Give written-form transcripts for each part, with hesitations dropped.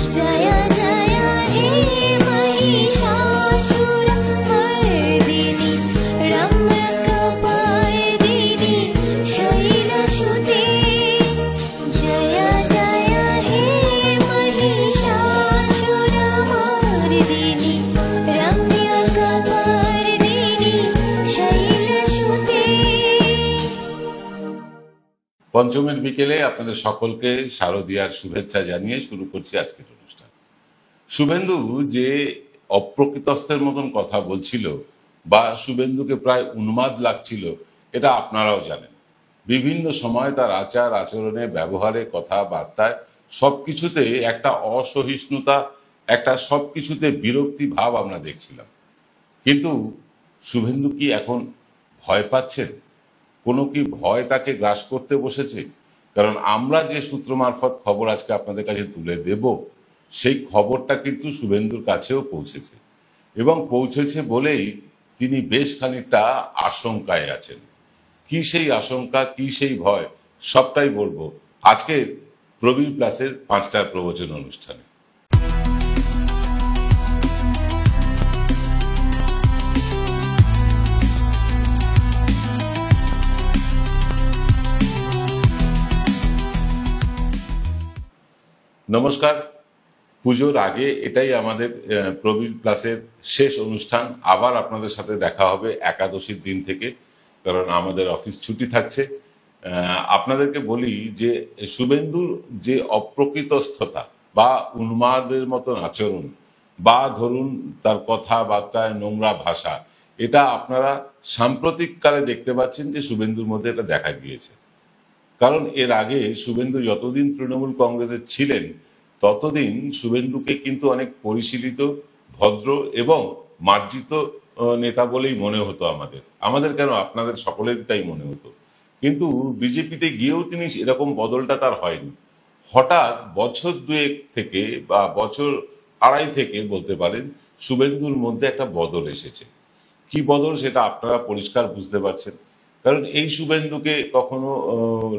जय जय हे महिषासुरमर्दिनि रम्यकपर्दिनि शैलसुते जय जय हे महिषासुरमर्दिनि रम्यकपर्दिनि शैलसुते। পঞ্চমের বিকেলে আপনাদের সকলকে শারদীয়ার শুভেচ্ছা জানিয়ে শুরু করছি আজকের অনুষ্ঠান। শুভেন্দু যে অপ্রকৃতস্থের মতন কথা বলছিল বা শুভেন্দুকে প্রায় উন্মাদ লাগছিল, এটা আপনারাও জানেন। বিভিন্ন সময় তার আচার আচরণে, ব্যবহারে, কথাবার্তায় সবকিছুতে একটা অসহিষ্ণুতা, একটা সবকিছুতে বিরক্তি ভাব আমরা দেখছিলাম। কিন্তু শুভেন্দু কি এখন ভয় পাচ্ছেন? কোনো কি ভয় তাকে গ্রাস করতে বসেছে? কারণ আমরা যে সূত্র মারফত খবর আজকে আপনাদের কাছে তুলে দেব, সেই খবরটা কিন্তু শুভেন্দুর কাছেও পৌঁছেছে, এবং পৌঁছেছে বলেই তিনি বেশ খানিকটা আশঙ্কায় আছেন। কি সেই আশঙ্কা, কি সেই ভয়, সবটাই বলবো আজকে প্রবীর প্লাসের 5টার প্রবচন অনুষ্ঠানে। নমস্কার। পুজোর আগে এটাই আমাদের প্রবীর প্লাসের শেষ অনুষ্ঠান। আবার আপনাদের সাথে দেখা হবে একাদশীর দিন থেকে, কারণ আমাদের অফিস ছুটি থাকছে। আপনাদেরকে বলি যে শুভেন্দুর যে অপ্রকৃতস্থতা বা উন্মাদের মতন আচরণ, বা ধরুন তার কথাবার্তায় নোংরা ভাষা, এটা আপনারা সাম্প্রতিককালে দেখতে পাচ্ছেন যে শুভেন্দুর মধ্যে এটা দেখা গিয়েছে। কারণ এর আগে শুভেন্দু যতদিন তৃণমূল কংগ্রেসে ছিলেন ততদিন শুভেন্দুকে কিন্তু অনেক পরিশীলিত, ভদ্র এবং মার্জিত নেতা বলেই মনে হতো আমাদের কেন, আপনাদের সকলেরই তাই মনে হতো। কিন্তু বিজেপিতে গিয়েও তিনি এরকম বদলটা তার হয়নি। হঠাৎ বছর দুয়েক থেকে বা বছর আড়াই থেকে বলতে পারেন, শুভেন্দুর মধ্যে একটা বদল এসেছে। কি বদল সেটা আপনারা পরিষ্কার বুঝতে পারছেন। কারণ এই শুভেন্দুকে কখনো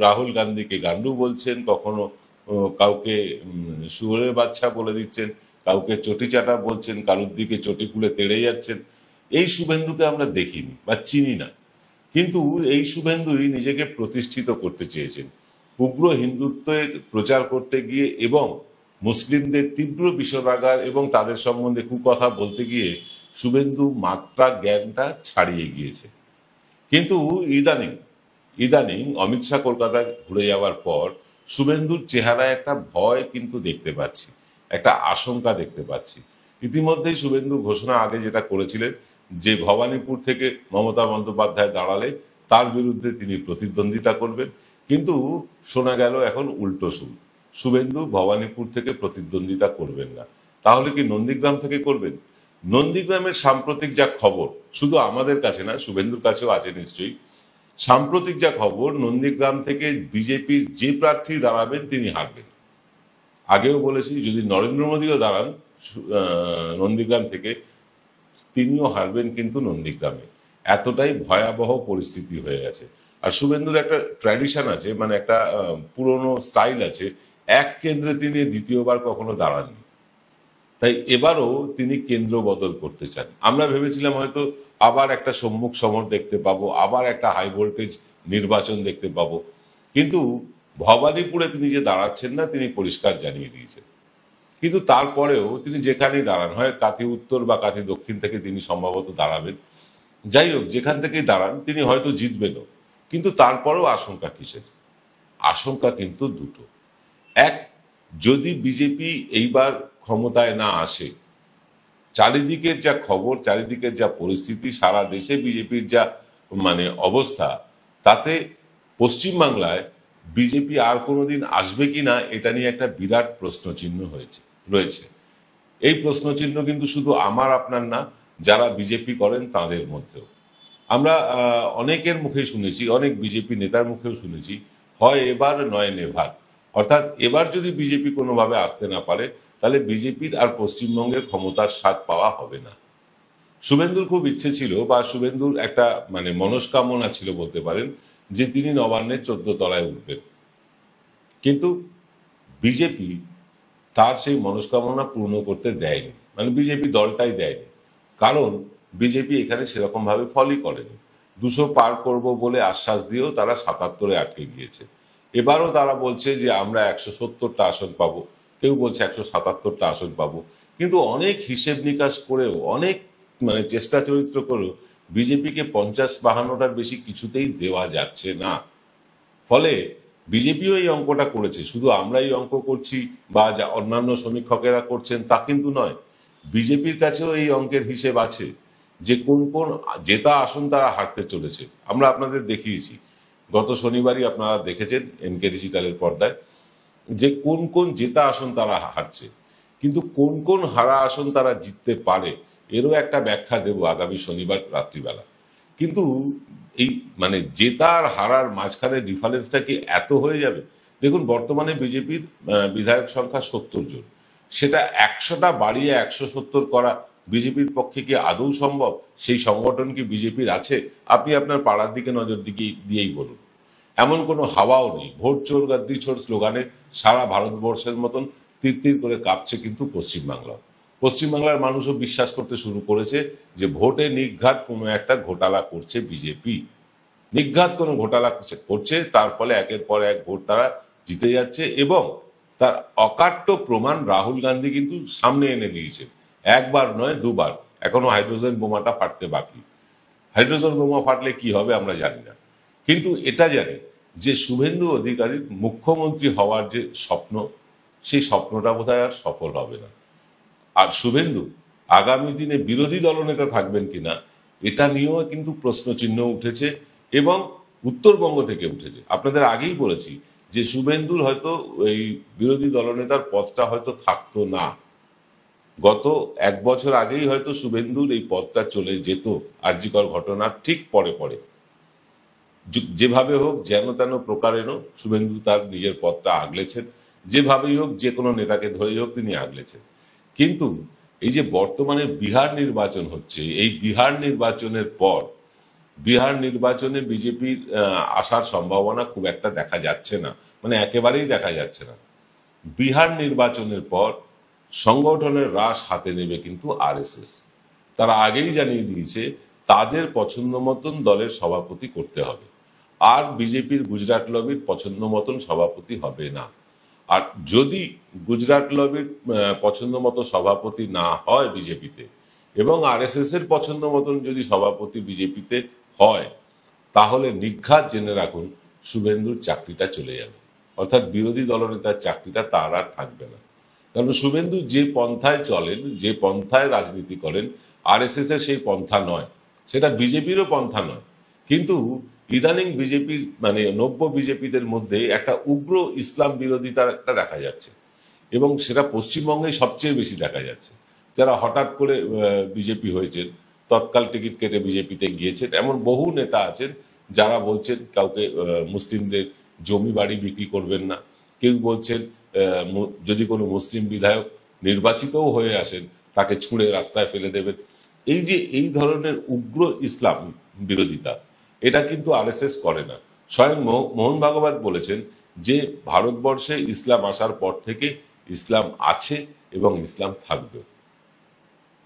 রাহুল গান্ধীকে গান্ডু বলছেন, কখনো কাউকে শুয়োরের বাচ্চা বলে দিচ্ছেন, কাউকে চটি চাটা বলছেন, কারোর দিকে চটি খুলে তেড়ে যাচ্ছেন। এই শুভেন্দুকে আমরা দেখিনি বা চিনি না। কিন্তু এই শুভেন্দুই নিজেকে প্রতিষ্ঠিত করতে চেয়েছেন। উগ্র হিন্দুত্বের প্রচার করতে গিয়ে এবং মুসলিমদের তীব্র বিষোরাগার এবং তাদের সম্বন্ধে কুকথা বলতে গিয়ে শুভেন্দু মাত্রা জ্ঞানটা ছাড়িয়ে গিয়েছে। কিন্তু ইদানিং অমিত শাহ কলকাতায় ঘুরে যাওয়ার পর শুভেন্দুর চেহারায় একটা ভয় কিন্তু দেখতে পাচ্ছি, একটা আশঙ্কা দেখতে পাচ্ছি। ইতিমধ্যেই শুভেন্দু ঘোষণা আগে যেটা করেছিলেন যে ভবানীপুর থেকে মমতা বন্দ্যোপাধ্যায় দাঁড়ালে তার বিরুদ্ধে তিনি প্রতিদ্বন্দ্বিতা করবেন। কিন্তু শোনা গেল এখন উল্টো সুর, শুভেন্দু ভবানীপুর থেকে প্রতিদ্বন্দ্বিতা করবেন না। তাহলে কি নন্দীগ্রাম থেকে করবেন? নন্দীগ্রামের সাম্প্রতিক যা খবর, শুধু আমাদের কাছে না, শুভেন্দুর কাছেও আছে নিশ্চয়ই, সাম্প্রতিক যা খবর, নন্দীগ্রাম থেকে বিজেপির যে প্রার্থী দাঁড়াবেন তিনি হারবেন। আগেও বলেছি, যদি নরেন্দ্র মোদীও দাঁড়ান নন্দীগ্রাম থেকে, তিনিও হারবেন কিন্তু নন্দীগ্রামে। এতটাই ভয়াবহ পরিস্থিতি হয়ে গেছে। আর শুভেন্দুর একটা ট্র্যাডিশন আছে, মানে একটা পুরনো স্টাইল আছে, এক কেন্দ্রে তিনি দ্বিতীয়বার কখনো দাঁড়াননি। তাই এবারও তিনি কেন্দ্র বদল করতে চান। আমরা ভেবেছিলাম হয়তো আবার একটা সম্মুখ সমর দেখতে পাবো, আবার একটা হাই ভোল্টেজ নির্বাচন দেখতে পাবো। কিন্তু ভবানীপুরে তিনি যে দাঁড়াচ্ছেন না, তিনি পরিষ্কার জানিয়ে দিয়েছেন। কিন্তু তারপরেও তিনি যেখানেই দাঁড়ান, হয় কাথি উত্তর বা কাথি দক্ষিণ থেকে তিনি সম্ভবত দাঁড়াবেন, যাই হোক যেখান থেকেই দাঁড়ান তিনি হয়তো জিতবেনও। কিন্তু তারপরেও আশঙ্কা কিসের? আশঙ্কা কিন্তু দুটো। এক, যদি বিজেপি এইবার ক্ষমতায় না আসে, চারিদিকের যা খবর, চারিদিকের যা পরিস্থিতি, সারা দেশে বিজেপির যা অবস্থা, তাতে পশ্চিমবাংলায় বিজেপি আর কোনোদিন আসবে কিনা এটা নিয়ে একটা বিরাট প্রশ্নচিহ্ন রয়েছে। এই প্রশ্নচিহ্ন কিন্তু শুধু আমার আপনার না, যারা বিজেপি করেন তাদের মধ্যেও। আমরা অনেকের মুখে শুনেছি, অনেক বিজেপি নেতার মুখেও শুনেছি, হয় এবার নয় নেভার। অর্থাৎ এবার যদি বিজেপি কোনোভাবে আসতে না পারে, তাহলে বিজেপির আর পশ্চিমবঙ্গের ক্ষমতার স্বাদ পাওয়া হবে না। শুভেন্দুর খুব ইচ্ছে ছিল, বা শুভেন্দুর একটা মনস্কামনা ছিল বলতে পারেন, যে তিনি নবান্নের 14 তলায় উঠবেন। কিন্তু বিজেপি তার সেই মনস্কামনা পূর্ণ করতে দেয়নি, মানে বিজেপি দলটাই দেয়নি। কারণ বিজেপি এখানে সেরকম ভাবে ফলই করেনি। 200 পার করব বলে আশ্বাস দিয়েও তারা 77-এ আটকে গিয়েছে। এবারও তারা বলছে যে আমরা 170টা আসন পাবো, কেউ বলছে 177টা আসন পাবো। কিন্তু অনেক হিসেব নিকাশ করেও, অনেক মানে চেষ্টা চরিত্র করেও বিজেপিকে 50-52টার বেশি কিছুতেই দেওয়া যাচ্ছে না। ফলে বিজেপিও এই অঙ্কটা করেছে, শুধু আমরা এই অঙ্ক করছি বা যা অন্যান্য সমীক্ষকেরা করছেন তা কিন্তু নয়। বিজেপির কাছেও এই অঙ্কের হিসেব আছে যে কোন কোন জেতা আসন তারা হারতে চলেছে। আমরা আপনাদের দেখিয়েছি, গত শনিবারই আপনারা দেখেছেন এনকে ডিজিটালের পর্দায়, যে কোন কোন জেতা আসন তারা হারছে। কিন্তু কোন কোন হারা আসন তারা জিততে পারে এরও একটা ব্যাখ্যা দেব আগামী শনিবার রাত্রিবেলা। কিন্তু এই মানে জেতা আর হারার মাঝখানে ডিফারেন্সটা কি এত হয়ে যাবে? দেখুন, বর্তমানে বিজেপির বিধায়ক সংখ্যা 70 জন। সেটা 100টা বাড়িয়ে 170 করা বিজেপির পক্ষে কি আদৌ সম্ভব? সেই সংগঠন কি বিজেপির আছে? আপনি আপনার পাড়ার দিকে নজর দিয়েই বলুন। এমন কোনো হাওয়াও নেই। ভোট চোর গাদ্দি চোর স্লোগানে সারা ভারতবর্ষের মতন তিরতির করে কাঁপছে কিন্তু পশ্চিমবাংলা। পশ্চিমবাংলার মানুষও বিশ্বাস করতে শুরু করেছে যে ভোটে নির্ঘাত কোনো একটা ঘোটালা করছে বিজেপি। নির্ঘাত কোনো ঘোটালা করছে, তার ফলে একের পর এক ভোট তারা জিতে যাচ্ছে। এবং তার অকাট্য প্রমাণ রাহুল গান্ধী কিন্তু সামনে এনে দিয়েছে। একবার নয়, দুবার। এখনো হাইড্রোজেন বোমাটা ফাটতে বাকি। হাইড্রোজেন বোমা ফাটলে কি হবে আমরা জানি না, কিন্তু এটা জানি যে শুভেন্দু অধিকারীর মুখ্যমন্ত্রী হওয়ার যে স্বপ্ন, সেই স্বপ্নটা বোধহয় আর সফল হবে না। আর শুভেন্দু আগামী দিনে বিরোধী দলনেতা থাকবেন কিনা এটা নিয়েও কিন্তু প্রশ্নচিহ্ন উঠেছে, এবং উত্তরবঙ্গ থেকে উঠেছে। আপনাদের আগেই বলেছি যে শুভেন্দুর হয়তো এই বিরোধী দলনেতার পদটা হয়তো থাকতো না। গত 1 বছর আগেই হয়তো শুভেন্দুর এই পদটা চলে যেত আরজিকর ঘটনার ঠিক পরে পরে। যেভাবে হোক, যেন তেন প্রকারেণ শুভেন্দু তার নিজের পদটা আগলেছেন। যেভাবেই হোক, যে কোনো নেতাকে ধরেই হোক তিনি আগলেছেন। কিন্তু এই যে বর্তমানে বিহার নির্বাচন হচ্ছে, এই বিহার নির্বাচনের পর বিহার নির্বাচনে বিজেপির আসার সম্ভাবনা খুব একটা দেখা যাচ্ছে না, মানে একেবারেই দেখা যাচ্ছে না। বিহার নির্বাচনের পর সংগঠনের রাশ হাতে নেবে কিন্তু আরএসএস। তারা আগেই জানিয়ে দিয়েছে তাদের পছন্দ মতন দলের সভাপতি করতে হবে, আর বিজেপির গুজরাট লবির পছন্দ মতন সভাপতি হবে না। আর যদি গুজরাট লবির পছন্দ মতো সভাপতি না হয় বিজেপিতে, এবং আরএসএস এর পছন্দ মতন যদি সভাপতি বিজেপিতে হয়, তাহলে নির্ঘাত জেনে রাখুন শুভেন্দুর চাকরিটা চলে যাবে। অর্থাৎ বিরোধী দলনেতার চাকরিটা তার আর থাকবে না। কারণ শুভেন্দু যে পন্থায় চলেন, যে পন্থায় রাজনীতি করেন, আরএসএস এর সেই পন্থা নয়, সেটা বিজেপিরও পন্থা নয়। কিন্তু ইদানিং বিজেপির মানে নব্য বিজেপিদের মধ্যে একটা উগ্র ইসলাম বিরোধিতার একটা দেখা যাচ্ছে, এবং সেটা পশ্চিমবঙ্গে সবচেয়ে বেশি দেখা যাচ্ছে। যারা হঠাৎ করে বিজেপি হয়েছেন, তৎকাল টিকিট কেটে বিজেপিতে গিয়েছেন, এমন বহু নেতা আছেন যারা বলছেন কাউকে মুসলিমদের জমি বাড়ি বিক্রি করবেন না। কেউ বলছেন যদি কোনো মুসলিম বিধায়ক নির্বাচিতও হয়ে আসেন তাকে ছুঁড়ে রাস্তায় ফেলে দেবেন। এই যে এই ধরনের উগ্র ইসলাম বিরোধিতা, এটা কিন্তু আরএসএস করে না। স্বয়ং মোহন ভাগবত বলেছেন যে ভারতবর্ষে ইসলাম আসার পর থেকে ইসলাম আছে এবং ইসলাম থাকবে।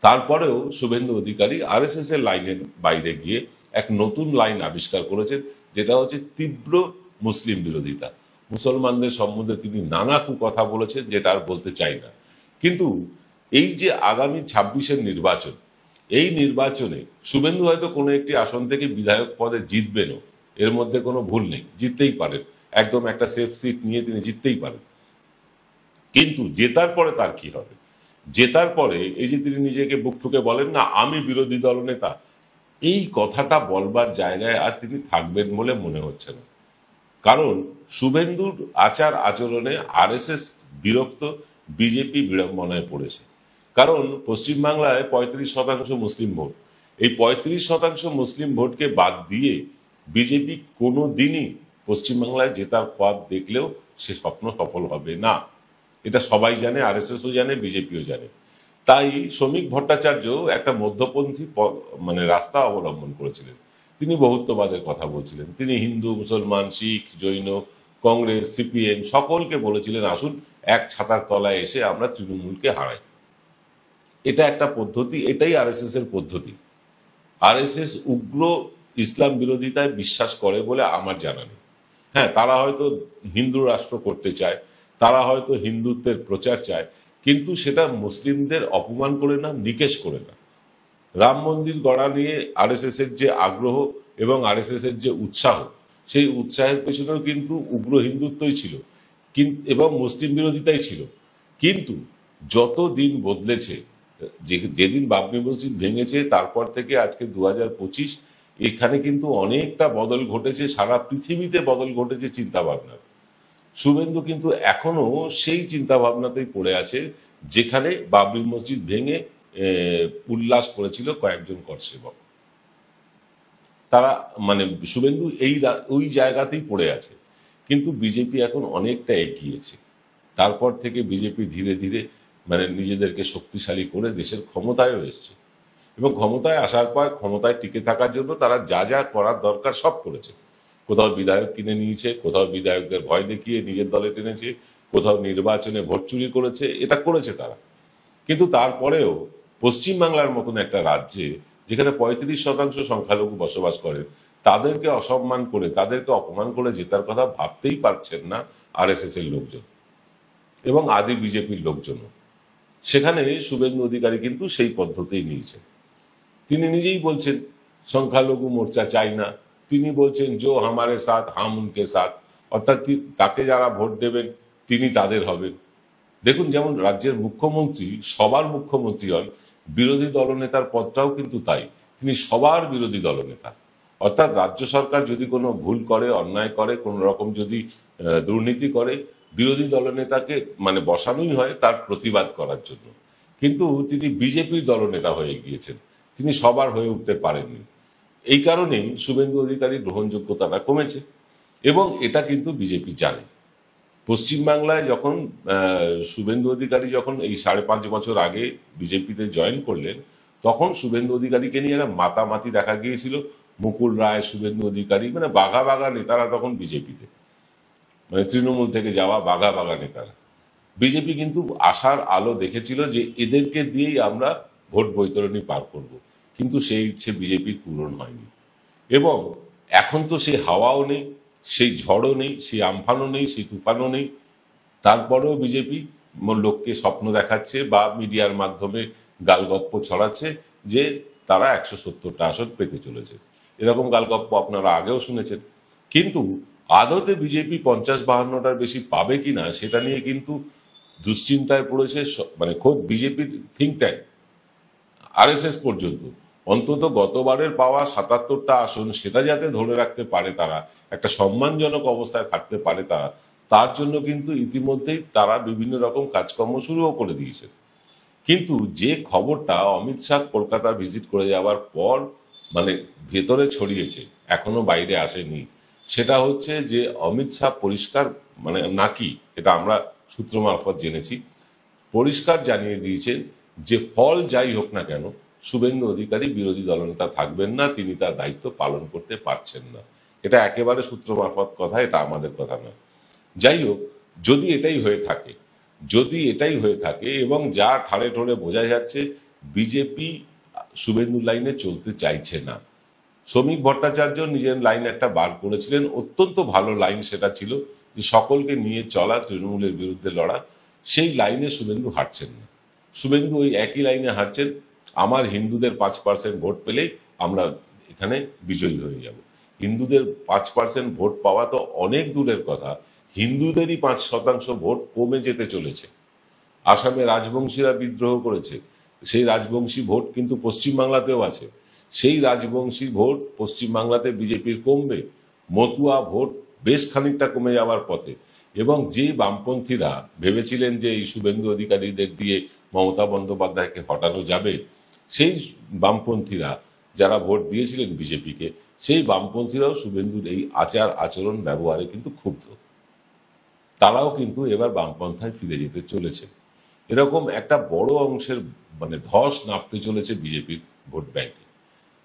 তারপরেও শুভেন্দু অধিকারী আরএসএস এর লাইনের বাইরে গিয়ে এক নতুন লাইন আবিষ্কার করেছেন, যেটা হচ্ছে তীব্র মুসলিম বিরোধিতা। মুসলমানদের সম্বন্ধে তিনি নানা কথা বলেছেন, যেটা আর বলতে চাই না। কিন্তু এই যে আগামী 26-এর নির্বাচন, এই নির্বাচনে শুভেন্দু হয়তো কোনো একটি আসন থেকে বিধায়ক পদে জিতবেনও, এর মধ্যে কোনো ভুল নেই, জিততেই পারেন। একদম একটা সেফ সিট নিয়ে তিনি জিততেই পারেন। কিন্তু জেতার পরে তার কি হবে? জেতার পরে এই যে তিনি নিজেকে বুক ঠুকে বলেন না আমি বিরোধী দল নেতা, এই কথাটা বলবার জায়গায় আর তিনি থাকবেন বলে মনে হচ্ছে না। কারণ শুভেন্দুর আচার আচরণে আরএসএস বিরক্ত, বিজেপি বিড়ম্বনায় পড়েছে। কারণ পশ্চিমবাংলায় 35% মুসলিম ভোট। এই 35% মুসলিম ভোটকে বাদ দিয়ে বিজেপি কোনো দিনই পশ্চিমবাংলায় জেতার পথ দেখলেও সে স্বপ্ন সফল হবে না। এটা সবাই জানে, আরএসএসও জানে, বিজেপিও জানে। তাই শ্রমিক ভট্টাচার্য একটা মধ্যপন্থী মানে রাস্তা অবলম্বন করেছিলেন। তিনি বহুত্ববাদের কথা বলছিলেন। তিনি হিন্দু, মুসলমান, শিখ, জৈন, কংগ্রেস, সিপিএম সকলকে বলেছিলেন আসুন এক ছাতার তলায় এসে আমরা তৃণমূলকে হারাই। এটা একটা পদ্ধতি, এটাই আরএসএস এর পদ্ধতি। আরএসএস উগ্র ইসলাম বিরোধিতায় বিশ্বাস করে বলে আমার জানা নেই। হ্যাঁ, তারা হয়তো হিন্দু রাষ্ট্র করতে চায়, তারা হয়তো হিন্দুত্বের প্রচার চায়, কিন্তু সেটা মুসলিমদের অপমান করে না, নিকেশ করে না। রাম মন্দির গড়া নিয়ে আরএসএস এর যে আগ্রহ এবং আরএসএস এর যে উৎসাহ, সেই উৎসাহের পেছনেও কিন্তু উগ্র হিন্দুত্বই ছিল এবং মুসলিম বিরোধিতাই ছিল। কিন্তু যত দিন বদলেছে, যেদিন বাবরি মসজিদ ভেঙেছে তারপর থেকে আজকে 2025, এখানে কিন্তু অনেকটা বদল ঘটেছে, সারা পৃথিবীতে বদল ঘটেছে চিন্তা ভাবনার। শুভেন্দু কিন্তু এখনো সেই চিন্তা ভাবনাতেই পড়ে আছে যেখানে বাবরি মসজিদ ভেঙে উল্লাস করেছিল কয়েকজন করসেবক। তারা মানে শুভেন্দু ওই জায়গাতেই পড়ে আছে। কিন্তু বিজেপি এখন অনেকটা এগিয়েছে। তারপর থেকে বিজেপি ধীরে ধীরে মানে নিজেদেরকে শক্তিশালী করে দেশের ক্ষমতায়ও এসছে, এবং ক্ষমতায় আসার পর ক্ষমতায় টিকে থাকার জন্য তারা যা যা করার দরকার সব করেছে। কোথাও বিধায়ক কিনে নিয়েছে, কোথাও বিধায়কদের ভয় দেখিয়ে নিজের দলে টেনেছে, কোথাও নির্বাচনে ভোট চুরি করেছে, এটা করেছে তারা। কিন্তু তারপরেও পশ্চিমবাংলার মতন একটা রাজ্যে যেখানে 35% সংখ্যালঘু বসবাস করেন, তাদেরকে অসম্মান করে, তাদেরকে অপমান করে জেতার কথা ভাবতেই পারছেন না আরএসএস এর লোকজন এবং আদি বিজেপির লোকজনও। সেখানে শুভেন্দু অধিকারী কিন্তু সেই পদ্ধতি নিয়েছেন। তিনি নিজেই বলছেন সংখ্যালঘু মোর্চা চাই না, তিনি বলছেন জো হামারে সাথ হাম উনকে সাথ, অর্থাৎ তাকে যারা ভোট দেবেন তিনি তাদের হবেন। দেখুন, যেমন রাজ্যের মুখ্যমন্ত্রী সবার মুখ্যমন্ত্রী হন, বিরোধী দলনেতার পদটাও কিন্তু তাই, তিনি সবার বিরোধী দলনেতা। অর্থাৎ রাজ্য সরকার যদি কোনো ভুল করে, অন্যায় করে, কোন রকম যদি দুর্নীতি করে, বিরোধী দলনেতাকে মানে বসানোই হয় তার প্রতিবাদ করার জন্য। কিন্তু তিনি বিজেপির দলনেতা হয়ে গিয়েছেন, তিনি সবার হয়ে উঠতে পারেননি। এই কারণেই শুভেন্দু অধিকারীর গ্রহণযোগ্যতাটা কমেছে, এবং এটা কিন্তু বিজেপি জানে। পশ্চিমবাংলায় যখন শুভেন্দু অধিকারী যখন এই 5.5 বছর আগে বিজেপিতে জয়েন করলেন, তখন শুভেন্দু অধিকারীকে নিয়ে একটা মাতামাতি দেখা গিয়েছিল। মুকুল রায়, শুভেন্দু অধিকারী, মানে বাঘা বাঘা নেতারা তখন বিজেপিতে, মানে তৃণমূল থেকে যাওয়া বাঘা বাঘা নেতারা। বিজেপি কিন্তু আশার আলো দেখেছিল যে এদেরকে দিয়েই আমরা ভোট বৈতরণী পার করব, কিন্তু সেই ইচ্ছে বিজেপির পূরণ হয়নি। এবং এখন তো সেই হাওয়াও নেই, সেই ঝড়ও নেই, সেই আমফানও নেই, সেই তুফানও নেই। তারপরেও বিজেপি লোককে স্বপ্ন দেখাচ্ছে বা মিডিয়ার মাধ্যমে গালগপ্প ছড়াচ্ছে যে তারা 170টা আসন পেতে চলেছে। এরকম গালগপ্প আপনারা আগেও শুনেছেন। কিন্তু আদতে বিজেপি 50-52টার বেশি পাবে কিনা সেটা নিয়ে কিন্তু দুশ্চিন্তায় পড়েছে মানে খোদ বিজেপির থিঙ্ক ট্যাঙ্ক আরএসএস পর্যন্ত। অন্তত গতবারের পাওয়া 77টা আসন সেটা যাতে ধরে রাখতে পারে তারা, একটা সম্মানজনক অবস্থায় থাকতে পারে তারা, তার জন্য কিন্তু ইতিমধ্যেই তারা বিভিন্ন রকম কাজকর্ম শুরুও করে দিয়েছে। কিন্তু যে খবরটা অমিত শাহ কলকাতা ভিজিট করে যাওয়ার পর মানে ভেতরে ছড়িয়েছে, এখনো বাইরে আসেনি, সেটা হচ্ছে যে অমিত শাহ পরিষ্কার মানে নাকি, এটা আমরা সূত্র মারফত জেনেছি, পরিষ্কার জানিয়ে দিয়েছেন যে ফল যাই হোক না কেন শুভেন্দু অধিকারী বিরোধী দলনেতা থাকবেন না, তিনি তার দায়িত্ব পালন করতে পারছেন না। এটা একেবারে সূত্র মারফত কথা, এটা আমাদের কথা নয়। যাই হোক, যদি এটাই হয়ে থাকে এবং যা ঠাড়ে ঠোড়ে বোঝা যাচ্ছে বিজেপি শুভেন্দু লাইনে চলতে চাইছে না। শ্রমিক ভট্টাচার্য নিজের লাইন একটা বার করেছিলেন, অত্যন্ত ভালো লাইন সেটা ছিল, যে সকলকে নিয়ে চলা, তৃণমূলের বিরুদ্ধে লড়া। সেই লাইনে শুভেন্দু হাঁটছেন না। শুভেন্দু ওই একই লাইনে হাঁটছেন, আমার হিন্দুদের 5% ভোট পেলেই আমরা এখানে বিজয়ী হয়ে যাব। হিন্দুদের 5% ভোট পাওয়া তো অনেক দূরের কথা, হিন্দুদেরই 5% ভোট কমে যেতে চলেছে। আসামে রাজবংশীরা বিদ্রোহ করেছে, সেই রাজবংশী ভোট কিন্তু পশ্চিমবাংলাতেও আছে। সেই রাজবংশী ভোট পশ্চিমবাংলাতে বিজেপির কমবে, মতুয়া ভোট বেশ খানিকটা কমে যাওয়ার পথে। এবং যে বামপন্থীরা ভেবেছিলেন যে এই শুভেন্দু অধিকারীদের দিয়ে মমতা বন্দ্যোপাধ্যায়কে হটানো যাবে, সেই বামপন্থীরা যারা ভোট দিয়েছিলেন বিজেপিকে, সেই বামপন্থীরাও শুভেন্দুর এই আচার আচরণ ব্যবহারে কিন্তু ক্ষুব্ধ। তারাও কিন্তু এবার বামপন্থায় ফিরে যেতে চলেছে। এরকম একটা বড় অংশের মানে ধস নামতে চলেছে বিজেপির ভোট ব্যাংকে।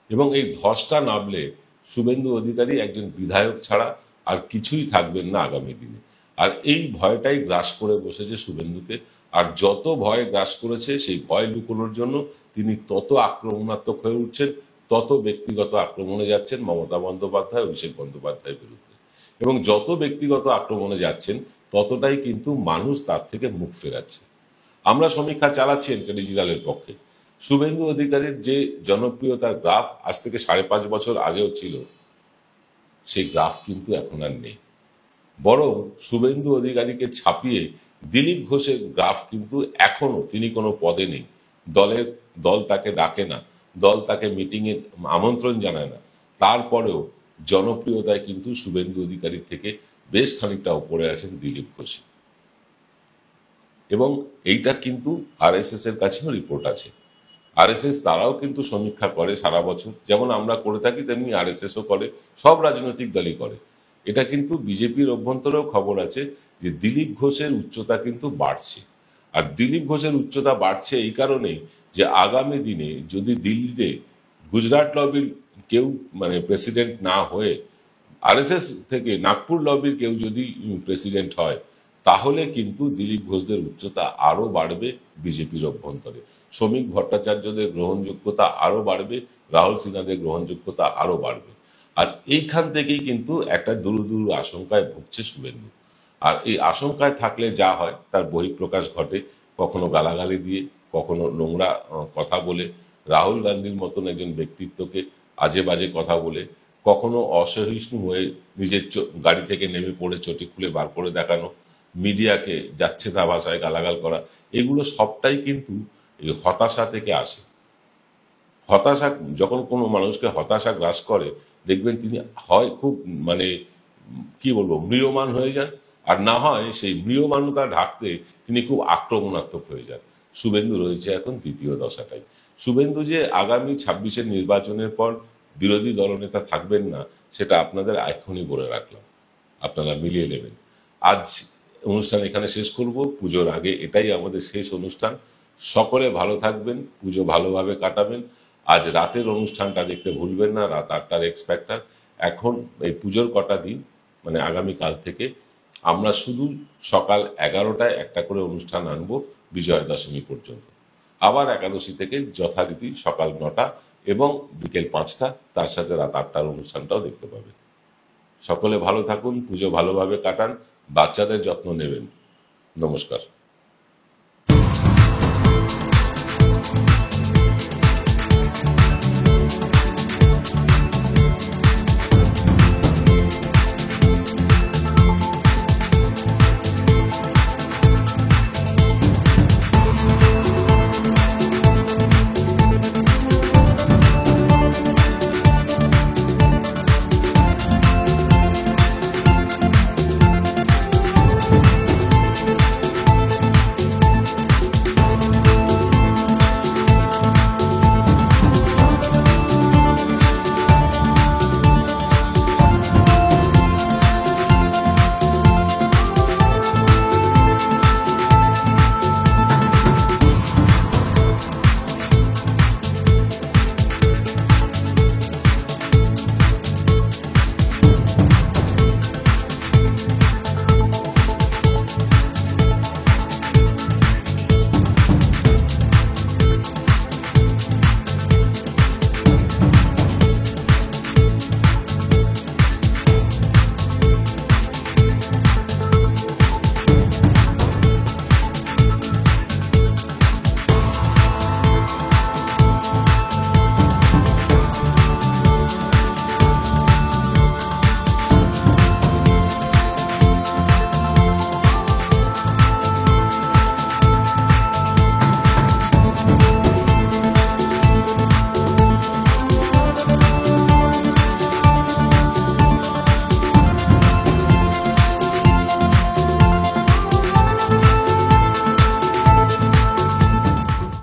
এবং এই ধসটা নামলে শুভেন্দু অধিকারী একজন বিধায়ক ছাড়া আর কিছুই থাকবেন না আগামী দিনে। আর এই ভয়টাই গ্রাস করে বসেছে শুভেন্দুকে। আর যত ভয় গ্রাস করেছে, সেই ভয় লুকোনোর জন্য তিনি তত আক্রমণাত্মক হয়ে উঠছেন, তত ব্যক্তিগত আক্রমণে যাচ্ছেন মমতা বন্দ্যোপাধ্যায়, অভিষেক বন্দ্যোপাধ্যায়ের বিরুদ্ধে। এবং যত ব্যক্তিগত আক্রমণে যাচ্ছেন, ততটাই কিন্তু মানুষ তার থেকে মুখ ফেরাচ্ছে। আমরা সমীক্ষা চালাচ্ছি এনকে ডিজিটালের পক্ষে। শুভেন্দু অধিকারীর যে জনপ্রিয়তার গ্রাফ আজ থেকে 5.5 বছর আগেও ছিল, সেই গ্রাফ কিন্তু এখন আর নেই। বরং শুভেন্দু অধিকারীকে ছাপিয়ে দিলীপ ঘোষের গ্রাফ কিন্তু এখনো, তিনি কোনো পদে নেই, দল তাকে ডাকে না, দল তাকে মিটিংয়ে আমন্ত্রণ জানায় না, তারপরেও জনপ্রিয়তায় কিন্তু শুভেন্দু অধিকারীর থেকে বেশ খানিকটা উপরে আছেন দিলীপ ঘোষ। এবং এইটা কিন্তু আরএসএস এর কাছেও রিপোর্ট আছে। আরএসএস তারাও কিন্তু সমীক্ষা করে সারা বছর, যেমন আমরা করে থাকি তেমনি আরএসএসও করে, সব রাজনৈতিক দলই করে। এটা কিন্তু বিজেপির অভ্যন্তরেও খবর আছে যে দিলীপ ঘোষের উচ্চতা কিন্তু বাড়ছে। আর দিলীপ ঘোষের উচ্চতা বাড়ছে এই কারণেই যে আগামী দিনে যদি দিল্লিতে গুজরাট লবির কেউ প্রেসিডেন্ট না হয়ে আরএসএস থেকে নাগপুর লবির কেউ যদি প্রেসিডেন্ট হয়, তাহলে কিন্তু দিলীপ ঘোষদের উচ্চতা আরো বাড়বে বিজেপির অভ্যন্তরে, শ্রমিক ভট্টাচার্যদের গ্রহণযোগ্যতা আরো বাড়বে, রাহুল সিনহাদের গ্রহণযোগ্যতা আরো বাড়বে। আর এইখান থেকেই কিন্তু একটা দুরু আশঙ্কায় ভুগছে শুভেন্দু। আর এই আশঙ্কায় থাকলে যা হয় তার বহিঃপ্রকাশ ঘটে, কখনো গালাগালি দিয়ে, কখনো নোংরা কথা বলে, রাহুল গান্ধীর মতন একজন ব্যক্তিত্বকে আজে বাজে কথা বলে, কখনো অসহিষ্ণু হয়ে নিজের গাড়ি থেকে নেমে পড়ে চটি খুলে বার করে দেখানো, মিডিয়াকে যাচ্ছে তা ভাষায় গালাগাল করা, এগুলো সবটাই কিন্তু এই হতাশা থেকে আসে। হতাশা, যখন কোনো মানুষকে হতাশা গ্রাস করে, দেখবেন তিনি হয় খুব কি বলবো ম্রিয়মান হয়ে যান, আর না হয় সেই ম্রিয়মানতা ঢাকতে তিনি খুব আক্রমণাত্মক হয়ে যান। শুভেন্দু রয়েছে এখন দ্বিতীয় দশাটাই। শুভেন্দু যে আগামী 26-এর নির্বাচনের পর বিরোধী দলনেতা থাকবেন না, সেটা আপনাদের এখনই বলে রাখলাম, আপনারা মিলিয়ে নেবেন। আজ অনুষ্ঠান এখানে শেষ করব, পুজোর আগে এটাই আমাদের শেষ অনুষ্ঠান। সকলে ভালো থাকবেন, পুজো ভালোভাবে কাটাবেন। আজ রাতের অনুষ্ঠানটা দেখতে ভুলবেন না, রাত 8টার এক্স ফ্যাক্টর। এখন এই পুজোর কটা দিন আগামীকাল থেকে আমরা শুধু সকাল 11টায় একটা করে অনুষ্ঠান আনবো বিজয়া দশমী পর্যন্ত। আবার একাদশী থেকে যথারীতি সকাল 9টা এবং বিকেল 5টা, তার সাথে রাত 8টার অনুষ্ঠানটাও দেখতে পাবেন। সকলে ভালো থাকুন, পুজো ভালোভাবে কাটান, বাচ্চাদের যত্ন নেবেন। নমস্কার।